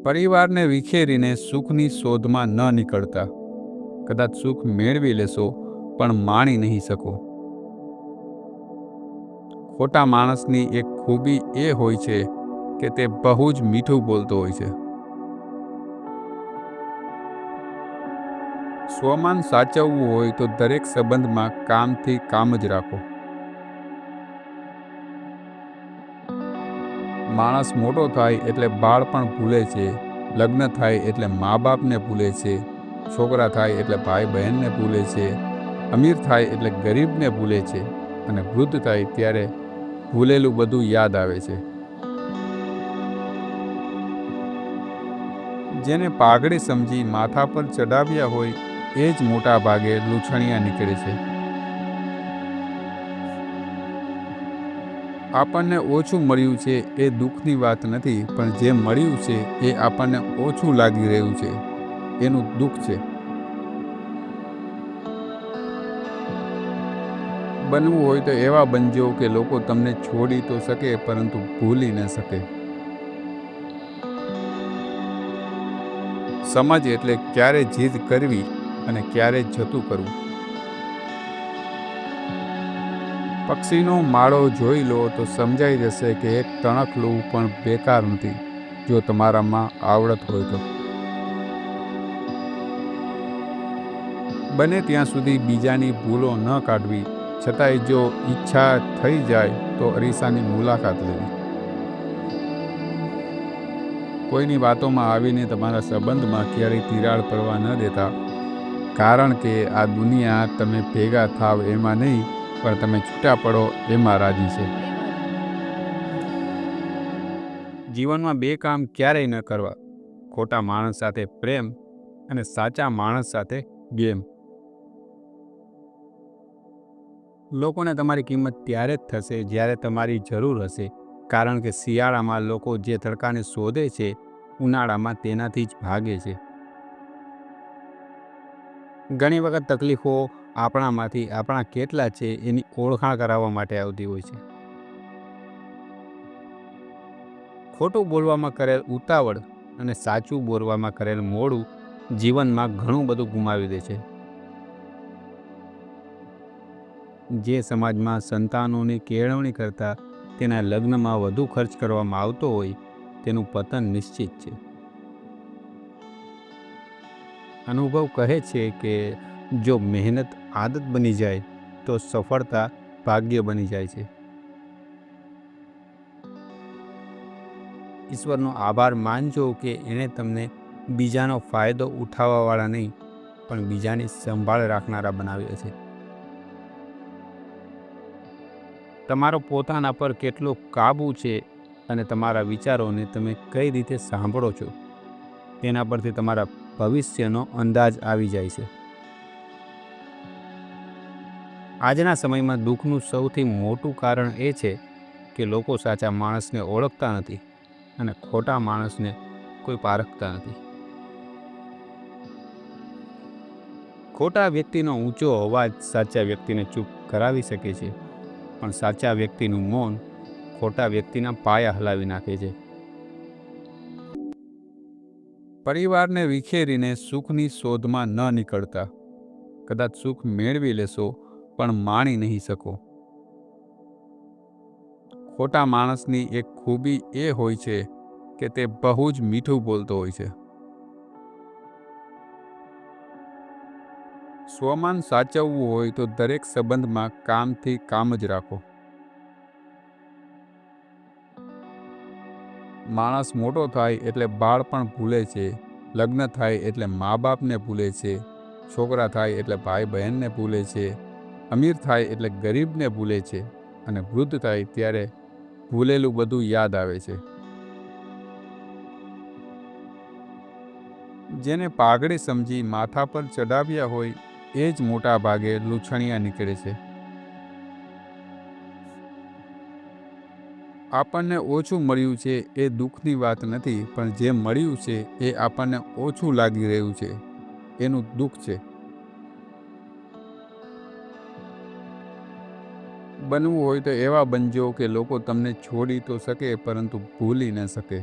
પરિવારને વિખેરીને સુખની શોધમાં ન નીકળતા. કદાચ સુખ મેળવી લેશો પણ માણી નહીં શકો. ખોટા માણસની એક ખૂબી એ હોય છે કે તે બહુ જ મીઠું બોલતો હોય છે. સ્વમાન સાચવવું હોય તો દરેક સંબંધમાં કામથી કામ જ રાખો. માણસ મોટો થાય એટલે બાળપણ ભૂલે છે, લગ્ન થાય એટલે મા બાપને ભૂલે છે, છોકરા થાય એટલે ભાઈ બહેનને ભૂલે છે, અમીર થાય એટલે ગરીબને ભૂલે છે, અને વૃદ્ધ થાય ત્યારે ભૂલેલું બધું યાદ આવે છે. જેને પાઘડી સમજી માથા પર ચડાવ્યા હોય એ જ મોટા ભાગે લૂછણિયા નીકળે છે. આપણને ઓછું મળ્યું છે એ દુઃખની વાત નથી, પણ જે મળ્યું છે એ આપણને ઓછું લાગી રહ્યું છે એનું દુઃખ છે. બનવું હોય તો એવા બનજો કે લોકો તમને છોડી તો શકે પરંતુ ભૂલી ન શકે. સમજ એટલે ક્યારે જીદ કરવી અને ક્યારે જતું કરવું. પક્ષીનો માળો જોઈ લો તો સમજાઈ જશે કે એક તણખલું પણ બેકાર નથી, જો તમારામાં આવડત હોય તો. બને ત્યાં સુધી બીજાની ભૂલો ન કાઢવી, છતાંય જો ઈચ્છા થઈ જાય તો અરીસાની મુલાકાત લેવી. કોઈની વાતોમાં આવીને તમારા સંબંધમાં ક્યારેય તિરાડ પડવા ન દેતા, કારણ કે આ દુનિયા તમે ભેગા થાવ એમાં નહીં, પણ તમે છૂટા પડો એમાં રાજી છે. જીવનમાં બે કામ ક્યારેય ન કરવા: ખોટા માણસ સાથે પ્રેમ અને સાચા માણસ સાથે ગેમ. લોકોને તમારી કિંમત ત્યારે જ થશે જ્યારે તમારી જરૂર હશે, કારણ કે શિયાળામાં લોકો જે તડકાને શોધે છે, ઉનાળામાં તેનાથી જ ભાગે છે. ઘણી વખત તકલીફો આપણામાંથી આપણા કેટલા છે એની ઓળખાણ કરાવવા માટે આવતી હોય છે. ખોટું બોલવામાં કરેલ ઉતાવળ અને સાચું બોલવામાં કરેલ મોડું જીવનમાં ઘણું બધું ગુમાવી દે છે. જે સમાજમાં સંતાનોની કેળવણી કરતા તેના લગ્નમાં વધુ ખર્ચ કરવામાં આવતો હોય, તેનું પતન નિશ્ચિત છે. અનુભવ કહે છે કે જો મહેનત આદત બની જાય તો સફળતા ભાગ્ય બની જાય છે. ઈશ્વરનો આભાર માનજો કે એણે તમને બીજાનો ફાયદો ઉઠાવવાવાળા નહીં, પણ બીજાની સંભાળ રાખનારા બનાવ્યા છે. તમારો પોતાના પર કેટલો કાબૂ છે અને તમારા વિચારોને તમે કઈ રીતે સાંભળો છો, તેના પરથી તમારા ભવિષ્યનો અંદાજ આવી જાય છે. આજના સમયમાં દુઃખનું સૌથી મોટું કારણ એ છે કે લોકો સાચા માણસને ઓળખતા નથી અને ખોટા માણસને કોઈ પારખતા નથી. ખોટા વ્યક્તિનો ઊંચો અવાજ સાચા વ્યક્તિને ચૂપ કરાવી શકે છે, પણ સાચા વ્યક્તિનું મૌન ખોટા વ્યક્તિના પાયા હલાવી નાખે છે. પરિવારને વિખેરીને સુખની શોધમાં ન નીકળતા. કદાચ સુખ મેળવી લેશો પણ માણી નહીં શકો. ખોટા માણસની એક ખૂબી એ હોય છે કે તે બહુ જ મીઠું બોલતો હોય છે. સ્વમાન સાચવવું હોય તો દરેક સંબંધમાં કામથી કામ જ રાખો. માણસ મોટો થાય એટલે બાળપણ ભૂલે છે, લગ્ન થાય એટલે મા બાપને ભૂલે છે, છોકરા થાય એટલે ભાઈ બહેનને ભૂલે છે, અમીર થાય એટલે ગરીબને ભૂલે છે, અને વૃદ્ધ થાય ત્યારે ભૂલેલું બધું યાદ આવે છે. જેને પાઘડી સમજી માથા પર ચડાવ્યા હોય એ જ મોટા ભાગે લૂછણિયા નીકળે છે. આપણને ઓછું મળ્યું છે એ દુઃખની વાત નથી, પણ જે મળ્યું છે એ આપણને ઓછું લાગી રહ્યું છે એનું દુઃખ છે. બનવું હોય તો એવા બનજો કે લોકો તમને છોડી તો શકે પરંતુ ભૂલી ન શકે.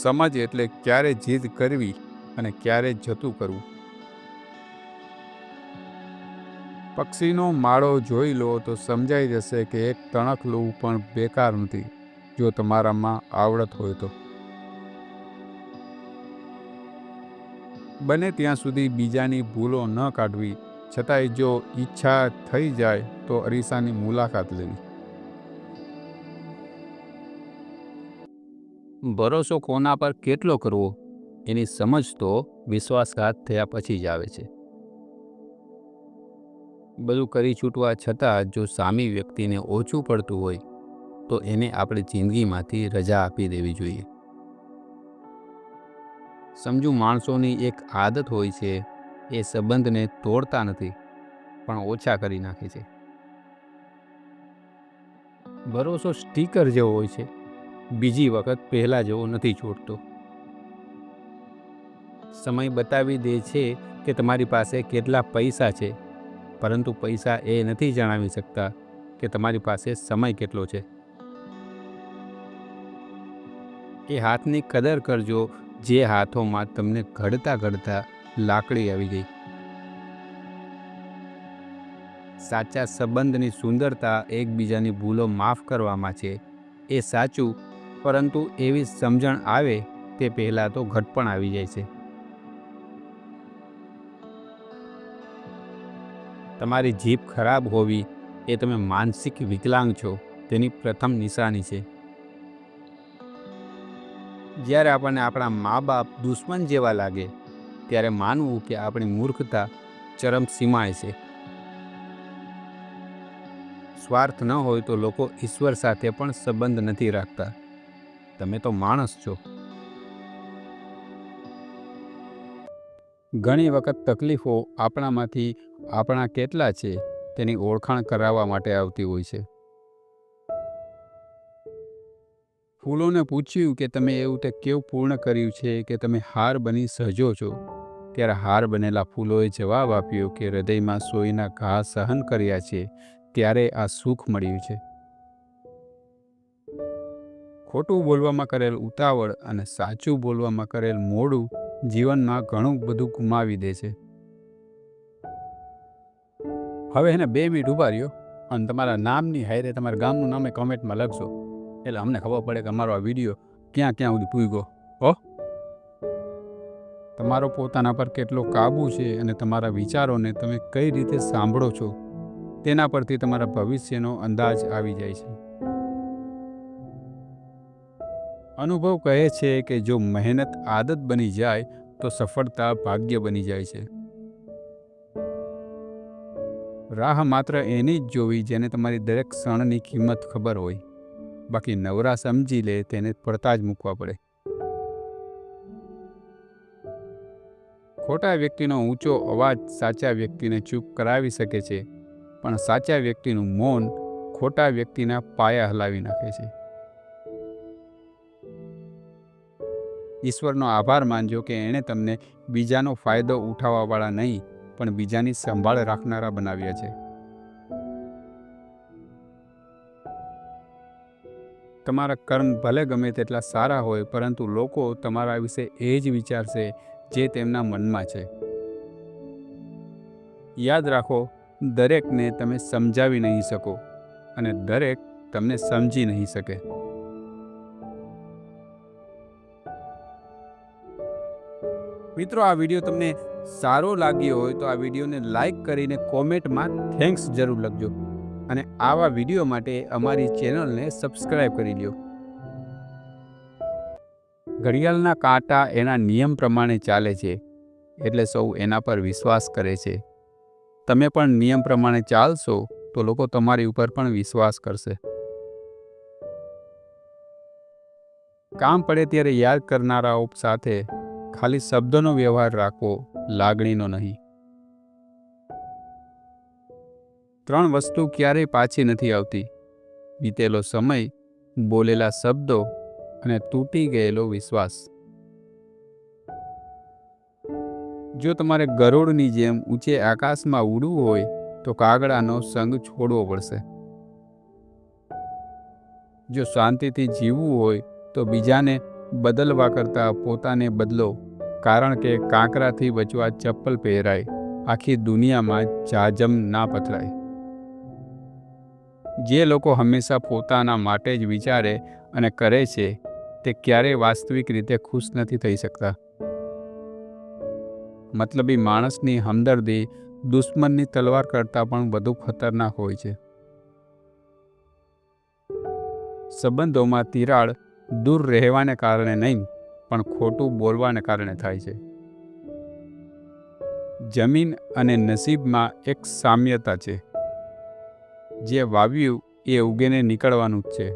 સમજ એટલે ક્યારે જીદ કરવી અને ક્યારે જતું કરવું. પક્ષીનો માળો જોઈ લો તો સમજાઈ જશે કે એક તણખલું પણ બેકાર નથી, જો તમારામાં આવડત હોય તો. બને ત્યાં સુધી બીજાની ભૂલો ન કાઢવી, છતાંય જો ઈચ્છા થઈ જાય તો અરીસાની મુલાકાત લેવી. ભરોસો કોના પર કેટલો કરવો એની સમજ તો વિશ્વાસઘાત થયા પછી જ આવે છે. બધું કરી છૂટવા છતાં જો સામી વ્યક્તિને ઓછું પડતું હોય તો એને આપણી જિંદગીમાંથી રજા આપી દેવી જોઈએ. સમજુ માણસોની એક આદત હોય છે, એ સંબંધને તોડતા નથી પણ ઓછા કરી નાખે છે. ભરોસો સ્ટીકર જેવો હોય છે, બીજી વખત પહેલા જેવો નથી છોડતો. સમય બતાવી દે છે કે તમારી પાસે કેટલા પૈસા છે, પરંતુ પૈસા એ નથી જણાવી શકતા કે તમારી પાસે સમય કેટલો છે. એ હાથની કદર કરજો જે હાથોમાં તમને ઘડતા ઘડતા લાકડી આવી ગઈ. સાચા સંબંધની સુંદરતા એકબીજાની ભૂલો માફ કરવામાં છે, એ સાચું, પરંતુ એવી સમજણ આવે તે પહેલાં તો ઘટપણ આવી જાય છે. તમારી જીભ ખરાબ હોવી એ તમે માનસિક વિકલાંગ છો તેની પ્રથમ નિશાની છે. જ્યારે આપણને આપણા મા બાપ દુશ્મન જેવા લાગે ત્યારે માનવું કે આપણી મૂર્ખતા ચરમસીમાએ છે. સ્વાર્થ ન હોય તો લોકો ઈશ્વર સાથે પણ સંબંધ નથી રાખતા. તમે તો માણસ છો. ઘણી વખત તકલીફો આપણામાંથી આપણા કેટલા છે તેની ઓળખાણ કરાવવા માટે આવતી હોય છે. ફૂલોને પૂછ્યું કે તમે એવું તે કેવું પૂર્ણ કર્યું છે કે તમે હાર બની સહજો છો, ત્યારે હાર બનેલા ફૂલોએ જવાબ આપ્યો કે હૃદયમાં સોયના ઘા સહન કર્યા છે ત્યારે આ સુખ મળ્યું છે. ખોટું બોલવામાં કરેલ ઉતાવળ અને સાચું બોલવામાં કરેલ મોડું જીવનમાં ઘણું બધું ગુમાવી દે છે. હવે એને 2 મિનિટ ઊભા રહ્યો અને તમારા નામની હારે તમારા ગામનું નામે કમેન્ટમાં લખશો, એટલે અમને ખબર પડે કે અમારો આ વિડીયો ક્યાં ક્યાં સુધી પૂગ્યો. તમારો પોતાના પર કેટલો કાબુ છે અને તમારા વિચારોને તમે કઈ રીતે સાંભળો છો તેના પરથી તમારા ભવિષ્યનો અંદાજ આવી જાય છે. અનુભવ કહે છે કે જો મહેનત આદત બની જાય તો સફળતા ભાગ્ય બની જાય છે. રાહ માત્ર એની જ જોવી જેને તમારી દરેક ક્ષણની કિંમત ખબર હોય, બાકી નવરા સમજી લે તેને પડતા જ મૂકવા પડે. ખોટા વ્યક્તિનો ઊંચો અવાજ સાચા વ્યક્તિને ચૂપ કરાવી શકે છે, પણ સાચા વ્યક્તિનું મૌન ખોટા વ્યક્તિના પાયા હલાવી નાખે છે. ઈશ્વરનો આભાર માનજો કે એણે તમને બીજાનો ફાયદો ઉઠાવવાવાળા નહીં પણ બીજાની સંભાળ રાખનારા બનાવ્યા છે. તમારા કર્મ ભલે ગમે તેટલા સારા હોય, પરંતુ લોકો તમારા વિશે એ જ વિચારશે જે તેમના મનમાં છે. યાદ રાખો, દરેકને તમે સમજાવી નહીં શકો અને દરેક તમને સમજી નહીં શકે. મિત્રો, આ વિડીયો તમને સારો લાગ્યો હોય તો આ વિડીયોને લાઈક કરીને કોમેન્ટમાં થેન્ક્સ જરૂર લખજો અને આવા વિડીયો માટે અમારી ચેનલને સબસ્ક્રાઈબ કરી લ્યો. ઘડિયાળના કાંટા એના નિયમ પ્રમાણે ચાલે છે, એટલે સૌ એના પર વિશ્વાસ કરે છે. તમે પણ નિયમ પ્રમાણે ચાલશો તો લોકો તમારી ઉપર પણ વિશ્વાસ કરશે. કામ પડે ત્યારે યાદ કરનારાઓ સાથે ખાલી શબ્દનો વ્યવહાર રાખવો, લાગણીનો નહીં. 3 વસ્તુ ક્યારેય પાછી નથી આવતી: વીતેલો સમય, બોલેલા શબ્દો અને તૂટી ગયેલો વિશ્વાસ. જો તમારે ગરુડની જેમ ઊંચે આકાશમાં ઉડવું હોય તો કાગડાનો સંગ છોડવો પડશે. જો શાંતિથી જીવવું હોય તો બીજાને બદલવા કરતાં પોતાને બદલો, કારણ કે કાંકરાથી બચવા ચપ્પલ પહેરાય, આખી દુનિયામાં જાજમ ના પથરાય. જે લોકો હંમેશા પોતાના માટે જ વિચારે અને કરે છે તે ક્યારેય વાસ્તવિક રીતે ખુશ નથી થઈ શકતા. મતલબી માણસની હમદર્દી દુશ્મનની તલવાર કરતાં પણ વધુ ખતરનાક હોય છે. સંબંધોમાં તિરાડ દૂર રહેવાને કારણે નહીં, પણ ખોટું બોલવાને કારણે થાય છે. જમીન અને નસીબમાં એક સામ્યતા છે. જે વાવ્યું એ ઉગીને નીકળવાનું જ છે.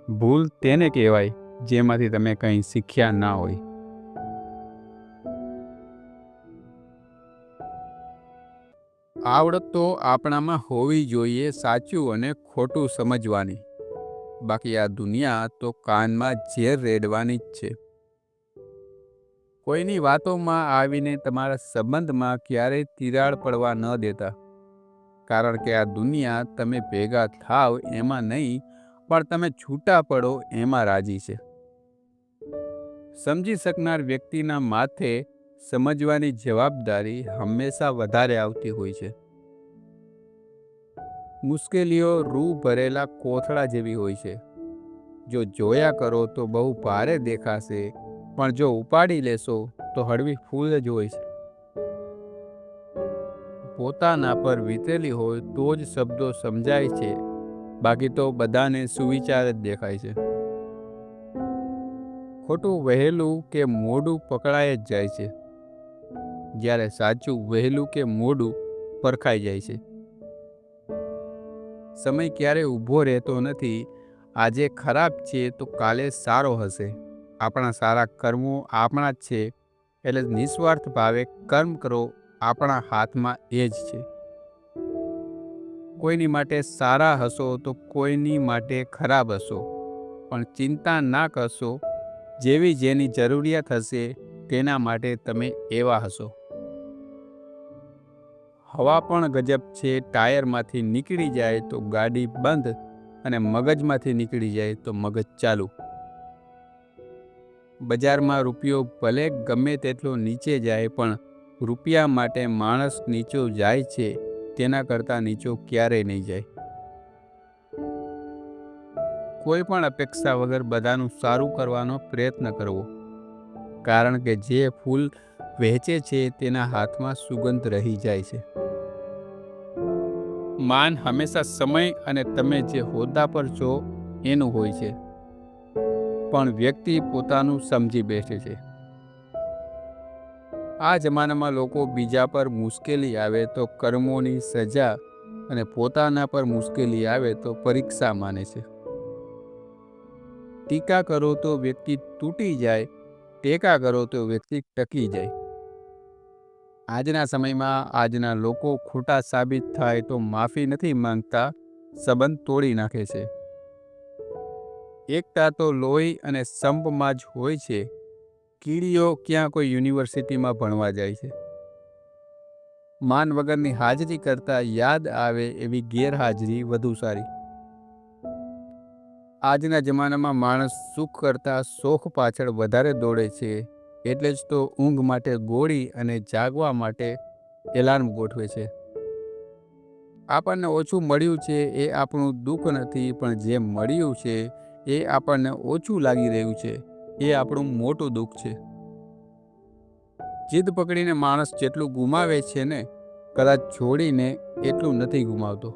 ભૂલ તેને કહેવાય જેમાંથી તમે કંઈ શીખ્યા ના હોય. આવડત તો આપણામાં હોવી જોઈએ સાચું અને ખોટું સમજવાની. બાકી આ દુનિયા તો કાનમાં ઝેર રેડવાની જ છે. કોઈની વાતોમાં આવીને તમારા સંબંધમાં ક્યારેય તિરાડ પડવા ન દેતા, કારણ કે આ દુનિયા તમે ભેગા થાવ એમાં નહીં, પણ તમે છૂટા પડો એમાં રાજી છે. સમજી શકનાર વ્યક્તિના માથે સમજવાની જવાબદારી હંમેશા વધારે આવતી હોય છે. મુશ્કેલીઓ રૂ ભરેલા કોથળા જેવી હોય છે. જો જોયા કરો તો બહુ ભારે દેખાશે, પણ જો ઉપાડી લેશો તો હળવી ફૂલ જ હોય છે. પોતાના પર વીતેલી હોય તો જ શબ્દો સમજાય છે, બાકી તો બધાને સુવિચાર જ દેખાય છે. ખોટું વહેલું કે મોડું પકડાય જ જાય છે, જ્યારે સાચું વહેલું કે મોડું પરખાઈ જાય છે. સમય ક્યારેય ઊભો રહેતો નથી. આજે ખરાબ છે તો કાલે સારો હશે. આપણા સારા કર્મો આપણા જ છે, એટલે નિસ્વાર્થ ભાવે કર્મ કરો. આપણા હાથમાં એ જ છે. કોઈની માટે સારા હશો તો કોઈની માટે ખરાબ હશો, પણ ચિંતા ના કરશો. જેવી જેની જરૂરિયાત હશે તેના માટે તમે એવા હશો. હવા પણ ગજબ છે. ટાયરમાંથી નીકળી જાય તો ગાડી બંધ, અને મગજમાંથી નીકળી જાય તો મગજ ચાલુ. બજારમાં રૂપિયો ભલે ગમે તેટલો નીચે જાય, પણ રૂપિયા માટે માણસ નીચો જાય છે તેના કરતાં નીચો ક્યારેય નહીં જાય. કોઈ પણ અપેક્ષા વગર બધાનું સારું કરવાનો પ્રયત્ન કરવો, કારણ કે જે ફૂલ વહેંચે છે તેના હાથમાં સુગંધ રહી જાય છે. માન હંમેશા સમય અને તમે જે હોદ્દા પર છો એનું હોય છે, પણ વ્યક્તિ પોતાનું સમજી બેસે છે. આ જમાનામાં લોકો બીજા પર મુશ્કેલી આવે તો કર્મોની સજા, અને પોતાના પર મુશ્કેલી આવે તો પરીક્ષા માને છે. ટીકા કરો તો વ્યક્તિ તૂટી જાય, ટેકા કરો તો વ્યક્તિ ટકી જાય. આજના સમયમાં આજના લોકો ખોટા સાબિત થાય તો માફી નથી માંગતા, સંબંધ તોડી નાખે છે. એકતા તો લોહી અને સંપમાં જ હોય છે. કીડીઓ ક્યાં કોઈ યુનિવર્સિટીમાં ભણવા જાય છે. માન વગરની હાજરી કરતાં યાદ આવે એવી ગેરહાજરી વધુ સારી. આજના જમાનામાં માણસ સુખ કરતાં શોખ પાછળ વધારે દોડે છે, એટલે જ તો ઊંઘ માટે ગોળી અને જાગવા માટે એલાર્મ ગોઠવે છે. આપણને ઓછું મળ્યું છે એ આપણું દુઃખ નથી, પણ જે મળ્યું છે એ આપણને ઓછું લાગી રહ્યું છે એ આપણું મોટું દુઃખ છે. જીદ પકડીને માણસ જેટલું ગુમાવે છે ને, કદાચ છોડીને એટલું નથી ગુમાવતો.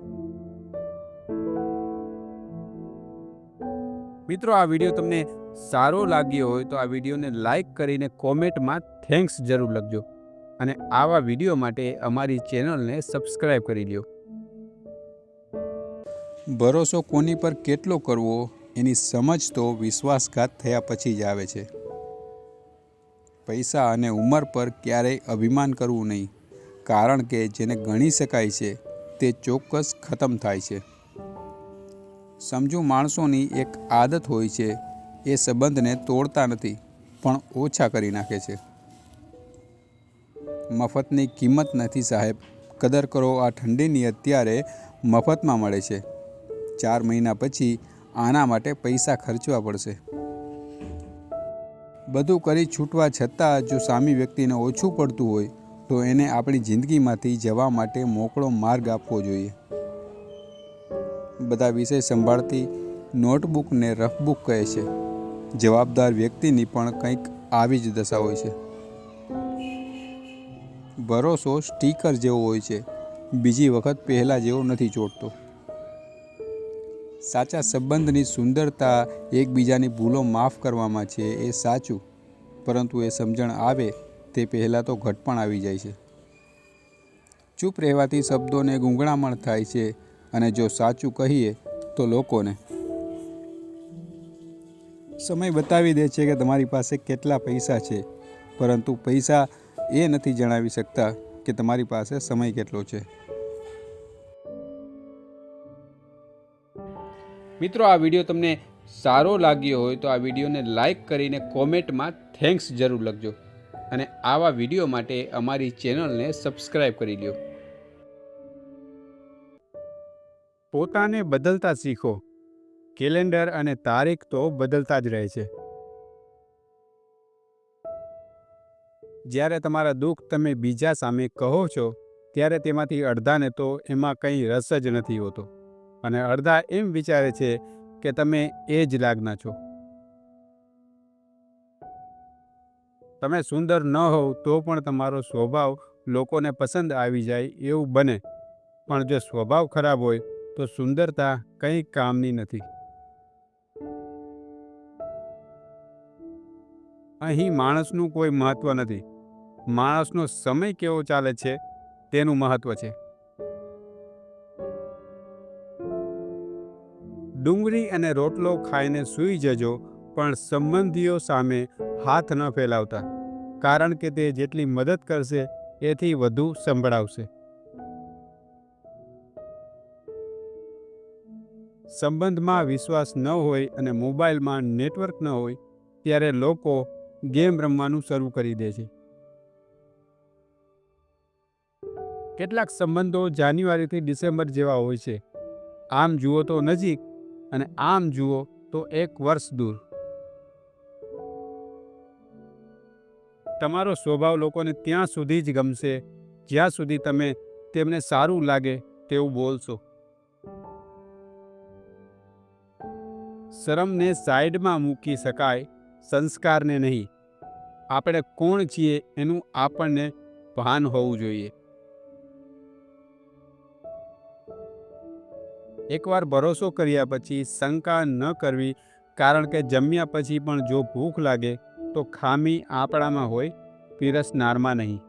મિત્રો, આ વિડીયો તમને સારો લાગ્યો હોય તો આ વિડીયોને લાઈક કરીને કોમેન્ટમાં થેન્ક્સ જરૂર લખજો, અને આવા વિડીયો માટે અમારી ચેનલને સબસ્ક્રાઈબ કરી લ્યો. ભરોસો કોની પર કેટલો કરવો એની સમજ તો વિશ્વાસઘાત થયા પછી જ આવે છે. પૈસા અને ઉંમર પર ક્યારેય અભિમાન કરવું નહીં, કારણ કે જેને ગણી શકાય છે તે ચોક્કસ ખતમ થાય છે. સમજુ માણસોની એક આદત હોય છે, એ સંબંધને તોડતા નથી પણ ઓછા કરી નાખે છે. મફતની કિંમત નથી સાહેબ, કદર કરો. આ ઠંડીની અત્યારે મફતમાં મળે છે. 4 મહિના પછી આના માટે પૈસા ખર્ચવા પડશે. બધું કરી છૂટવા છતાં જો સામી વ્યક્તિને ઓછું પડતું હોય તો એને આપણી જિંદગીમાંથી જવા માટે મોકળો માર્ગ આપવો જોઈએ. બધા વિષય સંભાળતી નોટબુકને રફબુક કહે છે. જવાબદાર વ્યક્તિની પણ કંઈક આવી જ દશા હોય છે. ભરોસો સ્ટીકર જેવો હોય છે, બીજી વખત પહેલાં જેવો નથી ચોટતો. સાચા સંબંધની સુંદરતા એકબીજાની ભૂલો માફ કરવામાં છે એ સાચું, પરંતુ એ સમજણ આવે તે પહેલાં તો ઘટપણ આવી જાય છે. ચૂપ રહેવાથી શબ્દોને ગૂંગળામણ થાય છે અને જો સાચું કહીએ તો લોકોને સમય બતાવી દે છે કે તમારી પાસે કેટલા પૈસા છે, પરંતુ પૈસા એ નથી જણાવી શકતા કે તમારી પાસે સમય કેટલો છે. મિત્રો, આ વિડીયો તમને સારો લાગ્યો હોય તો આ વિડીયોને લાઈક કરીને કોમેન્ટમાં થેન્ક્સ જરૂર લખજો અને આવા વિડીયો માટે અમારી ચેનલને સબસ્ક્રાઈબ કરી લ્યો. પોતાને બદલતા શીખો. કેલેન્ડર અને તારીખ તો બદલતા જ રહે છે. જ્યારે તમારા દુઃખ તમે બીજા સામે કહો છો ત્યારે તેમાંથી અડધાને તો એમાં કંઈ રસ જ નથી હોતો અને અડધા એમ વિચારે છે કે તમે એ જ લાગના છો. તમે સુંદર ન હોવ તો પણ તમારો સ્વભાવ લોકોને પસંદ આવી જાય એવું બને, પણ જો સ્વભાવ ખરાબ હોય તો સુંદરતા કંઈ કામની નથી. અહીં માણસનું કોઈ મહત્વ નથી. માણસનો સમય કેવો ચાલે છે તેનું મહત્વ છે. ડુંગળી અને રોટલો ખાઈને સૂઈ જજો, પણ સંબંધીઓ સામે હાથ ન ફેલાવતા, કારણ કે તે જેટલી મદદ કરશે એથી વધુ સંભળાવશે. સંબંધમાં વિશ્વાસ ન હોય અને મોબાઈલમાં નેટવર્ક ન હોય ત્યારે લોકો ગેમ રમવાનું શરૂ કરી દે છે. કેટલાક સંબંધો જાન્યુઆરીથી ડિસેમ્બર જેવા હોય છે. આમ જુઓ તો નજીક અને આમ જુઓ તો 1 વર્ષ દૂર. તમારો સ્વભાવ લોકોને ત્યાં સુધી જ ગમશે જ્યાં સુધી તમે તેમને સારું લાગે તેવું બોલશો. શરમને સાઈડમાં મૂકી શકાય, સંસ્કારને નહીં. આપણે કોણ છીએ એનું આપણને ભાન હોવું જોઈએ. એકવાર ભરોસો કર્યા પછી શંકા ન કરવી, કારણ કે જમ્યા પછી પણ જો ભૂખ લાગે તો ખામી આપણામાં હોય, પીરસનારમાં નહીં.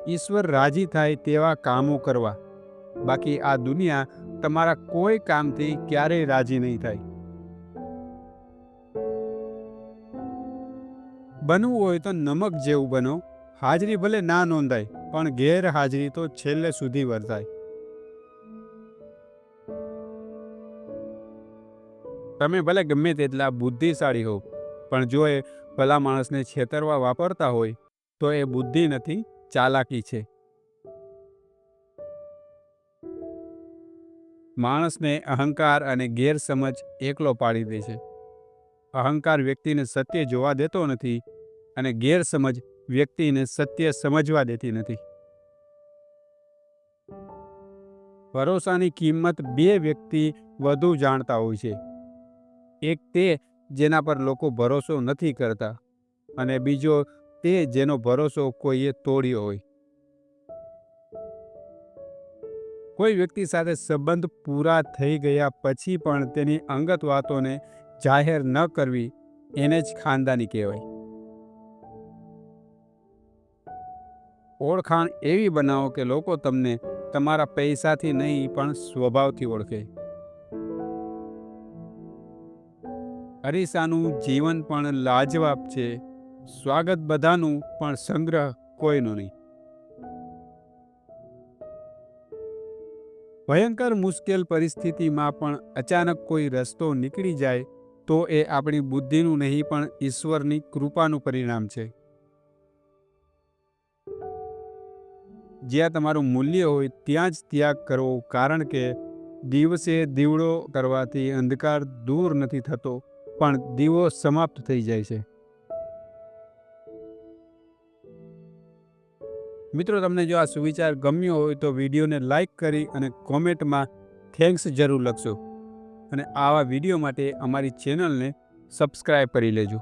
ઈશ્વર રાજી થાય તેવા કામો કરવા, બાકી આ દુનિયા તમારા કોઈ કામથી ક્યારેય રાજી નહીં થાય. બનવું હોય તો નમક જેવું બનો. હાજરી ભલે ના નોંધાય, પણ ગેરહાજરી તો છેલ્લે સુધી વર્તાય. તમે ભલે ગમે તેટલા બુદ્ધિશાળી હો, પણ જો એ ભલા માણસને છેતરવા વાપરતા હોય તો એ બુદ્ધિ નથી, ચાલાકી છે. માણસને અહંકાર અને ગેરસમજ એકલો પાડી દે છે. અહંકાર વ્યક્તિને સત્ય જોવા દેતો નથી અને ગેરસમજ વ્યક્તિને સત્ય સમજવા દેતી નથી. ભરોસાની કિંમત 2 વ્યક્તિ વધુ જાણતા હોય છે. એક તે જેના પર લોકો ભરોસો નથી કરતા અને બીજો તે જેનો ભરોસો કોઈએ તોડ્યો હોય. કોઈ વ્યક્તિ સાથે સંબંધ પૂરા થઈ ગયા પછી પણ તેની અંગત વાતોને જાહેર ન કરવી, એને જ ખાનદાની કહેવાય. ઓળખાણ એવી બનાવો કે લોકો તમને તમારા પૈસાથી નહીં પણ સ્વભાવથી ઓળખે. અરીસાનું જીવન પણ લાજવાબ છે. સ્વાગત બધાનું, પણ સંગ્રહ કોઈનો નહીં. ભયંકર મુશ્કેલ પરિસ્થિતિમાં પણ અચાનક કોઈ રસ્તો નીકળી જાય તો એ આપણી બુદ્ધિનું નહીં પણ ઈશ્વરની કૃપાનું પરિણામ છે. જ્યાં તમારું મૂલ્ય હોય ત્યાં જ ત્યાગ કરવો, કારણ કે દિવસે દીવડો કરવાથી અંધકાર દૂર નથી થતો, પણ દીવો સમાપ્ત થઈ જાય છે. મિત્રો, તમને જો આ સુવિચાર ગમ્યો હોય તો વિડીયોને લાઈક કરી અને કોમેન્ટમાં થેન્ક્સ જરૂર લખશો. અને આવા વિડીયો માટે અમારી ચેનલને સબસ્ક્રાઈબ કરી લેજો.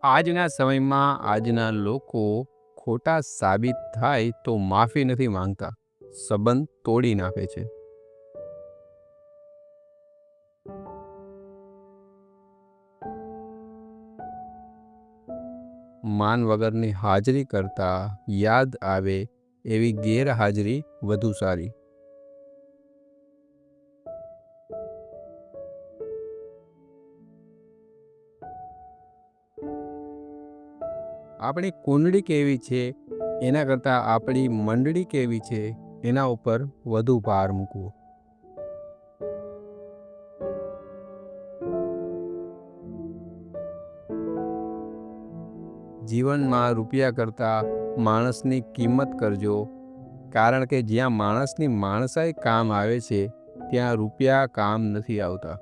આજના સમયમાં આજના લોકો ખોટા સાબિત થાય તો માફી નથી માંગતા, સંબંધ તોડી નાખે છે. માન વગરની હાજરી કરતા યાદ આવે એવી ગેરહાજરી વધુ સારી. આપણી કુંડળી કેવી છે એના કરતાં આપણી મંડળી કેવી છે એના ઉપર વધુ ભાર મૂકવો. જીવનમાં રૂપિયા કરતાં માણસની કિંમત કરજો, કારણ કે જ્યાં માણસની માણસાઈ કામ આવે છે ત્યાં રૂપિયા કામ નથી આવતા.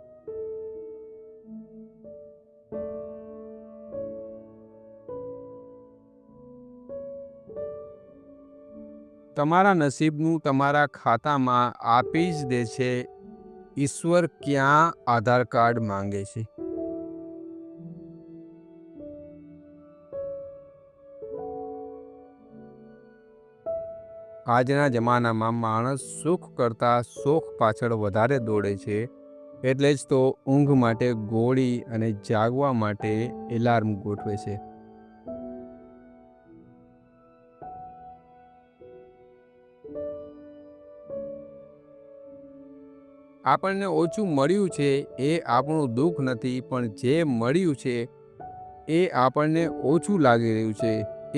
તમારા નસીબનું તમારા ખાતામાં આપી જ દે છે. ઈશ્વર ક્યાં આધાર કાર્ડ માંગે છે? આજના જમાનામાં માણસ સુખ કરતાં શોખ પાછળ વધારે દોડે છે. એટલે જ તો ઊંઘ માટે ગોળી અને જાગવા માટે એલાર્મ ગોઠવે છે. આપણને ઓછું મળ્યું છે એ આપણું દુઃખ નથી, પણ જે મળ્યું છે એ આપણને ઓછું લાગી રહ્યું છે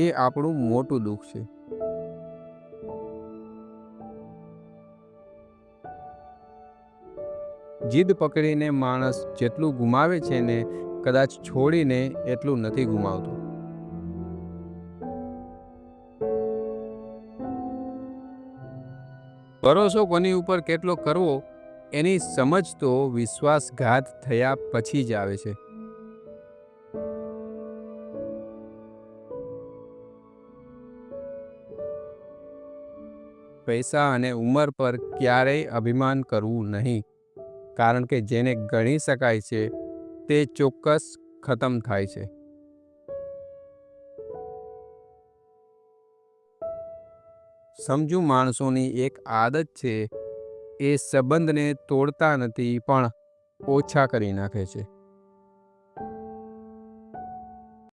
એ આપણું મોટું દુઃખ છે. જીદ પકડીને માણસ જેટલું ગુમાવે છે ને, કદાચ છોડીને એટલું નથી ગુમાવતો. ભરોસો કોની ઉપર કેટલો કરવો એની સમજ તો વિશ્વાસઘાત થયા પછી જ આવે છે. પૈસા અને ઉંમર પર ક્યારેય અભિમાન કરવું નહીં, કારણ કે જેને ગણી શકાય છે તે ચોક્કસ ખતમ થાય છે. સમજુ માણસોની એક આદત છે, એ સંબંધને તોડતા નથી પણ ઓછા કરી નાખે છે.